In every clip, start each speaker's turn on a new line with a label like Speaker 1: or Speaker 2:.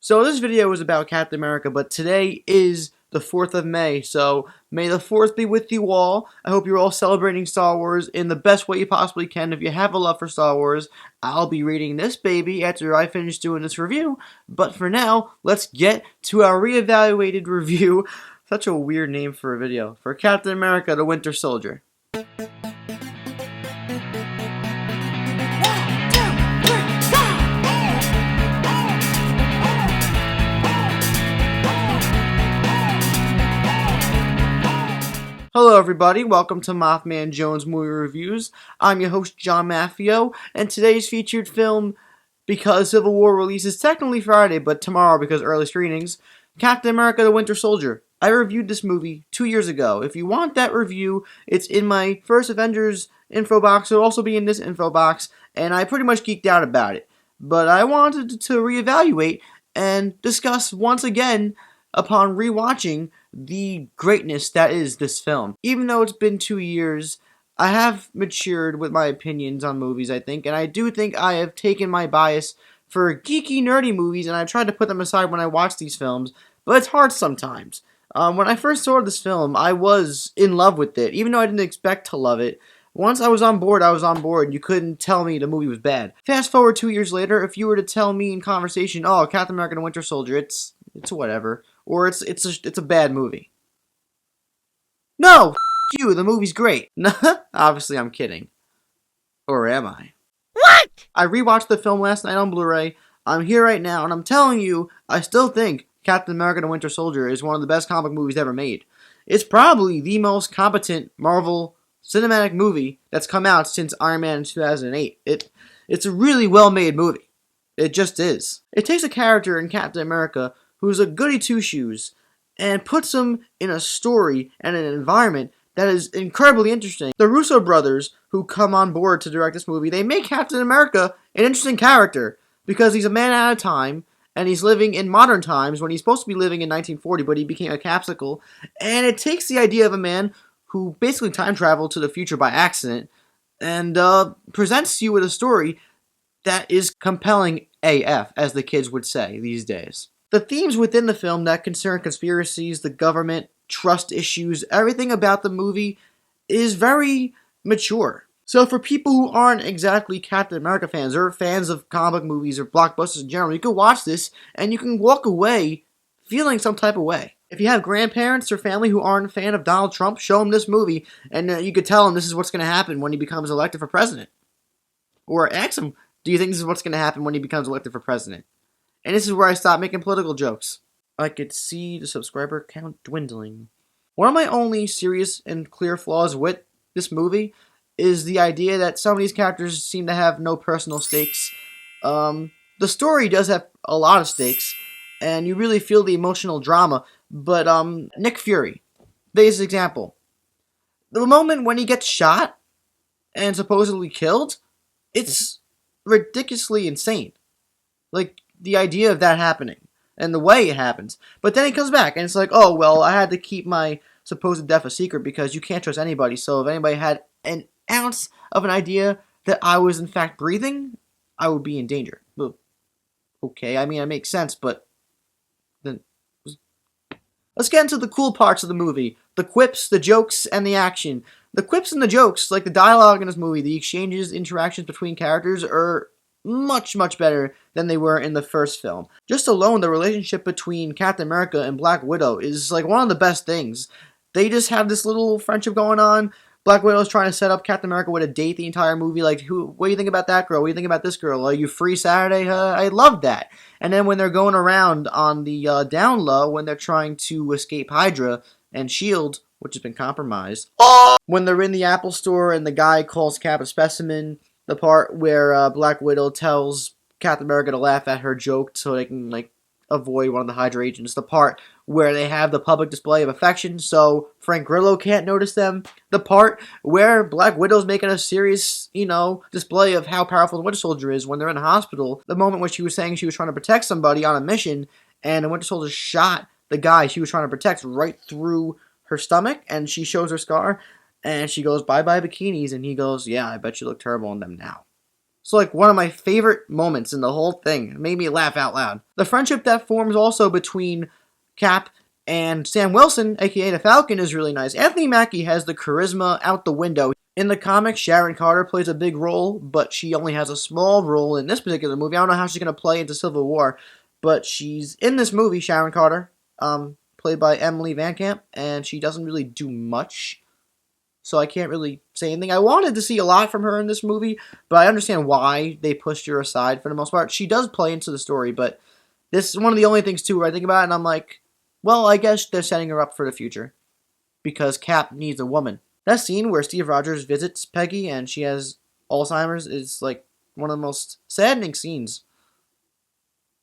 Speaker 1: So this video is about Captain America, but today is the 4th of May, so may the 4th be with you all. I hope you're all celebrating Star Wars in the best way you possibly can. If you have a love for Star Wars, I'll be reading this baby after I finish doing this review. But for now, let's get to our reevaluated review. Such a weird name for a video. For Captain America, the Winter Soldier. Hello everybody, welcome to MaffmanJones Movie Reviews. I'm your host John Maffio, and today's featured film, because Civil War releases technically Friday, but tomorrow because early screenings, Captain America the Winter Soldier. I reviewed this movie 2 years ago. If you want that review, it's in my first Avengers info box. It'll also be in this info box, and I pretty much geeked out about it. But I wanted to reevaluate and discuss once again, upon rewatching, the greatness that is this film. Even though it's been 2 years, I have matured with my opinions on movies, I think, and I do think I have taken my bias for geeky, nerdy movies, and I've tried to put them aside when I watch these films, but it's hard sometimes. When I first saw this film, I was in love with it, even though I didn't expect to love it. Once I was on board, you couldn't tell me the movie was bad. Fast forward 2 years later, if you were to tell me in conversation, oh, Captain America the Winter Soldier, it's whatever. Or it's a bad movie. No, you, the movie's great. Obviously I'm kidding. Or am I?
Speaker 2: What?
Speaker 1: I rewatched the film last night on Blu-ray. I'm here right now, and I'm telling you, I still think Captain America the Winter Soldier is one of the best comic movies ever made. It's probably the most competent Marvel cinematic movie that's come out since Iron Man in 2008. It's a really well-made movie. It just is. It takes a character in Captain America who's a goody two-shoes, and puts him in a story and an environment that is incredibly interesting. The Russo brothers, who come on board to direct this movie, they make Captain America an interesting character, because he's a man out of time, and he's living in modern times when he's supposed to be living in 1940, but he became a capsicle, and it takes the idea of a man who basically time traveled to the future by accident, and presents you with a story that is compelling AF, as the kids would say these days. The themes within the film that concern conspiracies, the government, trust issues, everything about the movie is very mature. So for people who aren't exactly Captain America fans, or fans of comic movies or blockbusters in general, you can watch this and you can walk away feeling some type of way. If you have grandparents or family who aren't a fan of Donald Trump, show them this movie and you could tell them this is what's going to happen when he becomes elected for president. Or ask them, do you think this is what's going to happen when he becomes elected for president? And this is where I stop making political jokes. I could see the subscriber count dwindling. One of my only serious and clear flaws with this movie is the idea that some of these characters seem to have no personal stakes. The story does have a lot of stakes, and you really feel the emotional drama, but Nick Fury, there's an example. The moment when he gets shot and supposedly killed, it's ridiculously insane. Like, the idea of that happening, and the way it happens. But then he comes back, and it's like, oh, well, I had to keep my supposed death a secret because you can't trust anybody, so if anybody had an ounce of an idea that I was in fact breathing, I would be in danger. Well, okay, I mean, it makes sense, but then let's get into the cool parts of the movie. The quips, the jokes, and the action. The quips and the jokes, like the dialogue in this movie, the exchanges, interactions between characters are much, much better than they were in the first film. Just alone, the relationship between Captain America and Black Widow is like one of the best things. They just have this little friendship going on. Black Widow's trying to set up Captain America with a date the entire movie. Like, what do you think about that girl? What do you think about this girl? Are you free Saturday? I love that. And then when they're going around on the down low, when they're trying to escape Hydra and S.H.I.E.L.D., which has been compromised. When they're in the Apple store and the guy calls Cap a specimen. The part where Black Widow tells Captain America to laugh at her joke so they can, like, avoid one of the Hydra agents. The part where they have the public display of affection so Frank Grillo can't notice them. The part where Black Widow's making a serious, display of how powerful the Winter Soldier is when they're in the hospital. The moment when she was saying she was trying to protect somebody on a mission and the Winter Soldier shot the guy she was trying to protect right through her stomach, and she shows her scar. And she goes, bye-bye bikinis, and he goes, yeah, I bet you look terrible in them now. So like one of my favorite moments in the whole thing. It made me laugh out loud. The friendship that forms also between Cap and Sam Wilson, aka the Falcon, is really nice. Anthony Mackie has the charisma out the window. In the comics, Sharon Carter plays a big role, but she only has a small role in this particular movie. I don't know how she's going to play into Civil War, but she's in this movie, Sharon Carter, played by Emily Van Camp, and she doesn't really do much, so I can't really say anything. I wanted to see a lot from her in this movie, but I understand why they pushed her aside for the most part. She does play into the story, but this is one of the only things, too, where I think about it, and I'm like, well, I guess they're setting her up for the future, because Cap needs a woman. That scene where Steve Rogers visits Peggy and she has Alzheimer's is like one of the most saddening scenes.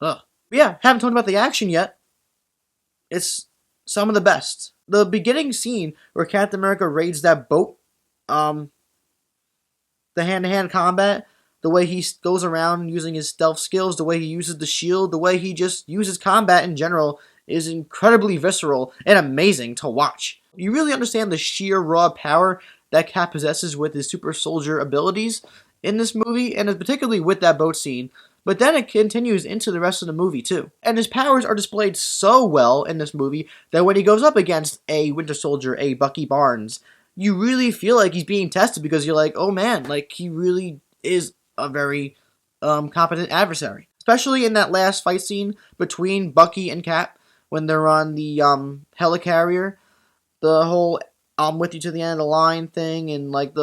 Speaker 1: Ugh. But yeah, haven't talked about the action yet. It's some of the best. The beginning scene where Captain America raids that boat, the hand-to-hand combat, the way he goes around using his stealth skills, the way he uses the shield, the way he just uses combat in general is incredibly visceral and amazing to watch. You really understand the sheer raw power that Cap possesses with his super soldier abilities in this movie, and particularly with that boat scene. But then it continues into the rest of the movie too. And his powers are displayed so well in this movie that when he goes up against a Winter Soldier, a Bucky Barnes, you really feel like he's being tested because you're like, oh man, like he really is a very competent adversary. Especially in that last fight scene between Bucky and Cap when they're on the helicarrier. The whole I'm with you to the end of the line thing, and like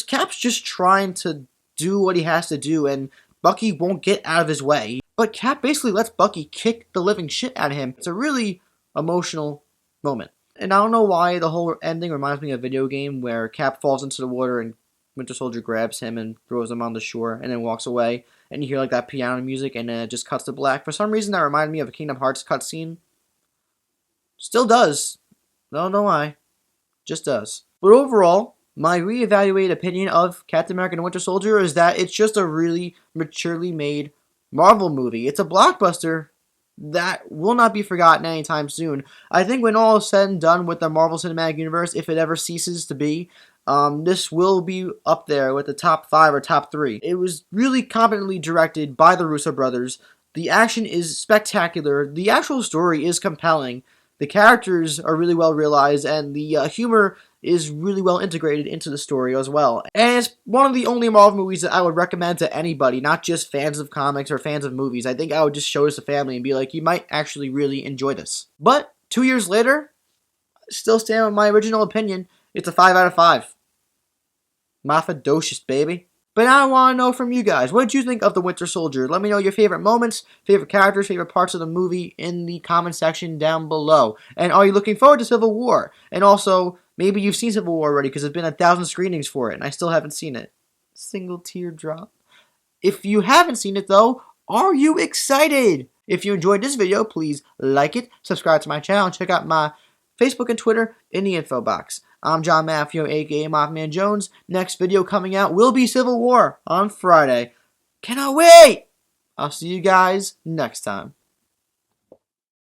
Speaker 1: Cap's just trying to do what he has to do, and Bucky won't get out of his way. But Cap basically lets Bucky kick the living shit out of him. It's a really emotional moment. And I don't know why the whole ending reminds me of a video game where Cap falls into the water and Winter Soldier grabs him and throws him on the shore and then walks away. And you hear like that piano music and then it just cuts to black. For some reason that reminded me of a Kingdom Hearts cutscene. Still does. Don't know why. Just does. But overall, my reevaluated opinion of Captain America and the Winter Soldier is that it's just a really maturely made Marvel movie. It's a blockbuster that will not be forgotten anytime soon. I think when all is said and done with the Marvel Cinematic Universe, if it ever ceases to be, this will be up there with the top 5 or top 3. It was really competently directed by the Russo brothers. The action is spectacular. The actual story is compelling. The characters are really well realized, and the humor is really well integrated into the story as well. And it's one of the only Marvel movies that I would recommend to anybody, not just fans of comics or fans of movies. I think I would just show this to family and be like, you might actually really enjoy this. But 2 years later, I still stand with my original opinion. It's a 5 out of 5. MaffmanJones, baby. But now I want to know from you guys, what did you think of The Winter Soldier? Let me know your favorite moments, favorite characters, favorite parts of the movie in the comment section down below. And are you looking forward to Civil War? And also, maybe you've seen Civil War already because there's been 1,000 screenings for it and I still haven't seen it. Single teardrop. If you haven't seen it though, are you excited? If you enjoyed this video, please like it, subscribe to my channel, and check out my Facebook and Twitter in the info box. I'm John Maffio, aka MaffmanJones. Next video coming out will be Civil War on Friday. Cannot wait! I'll see you guys next time.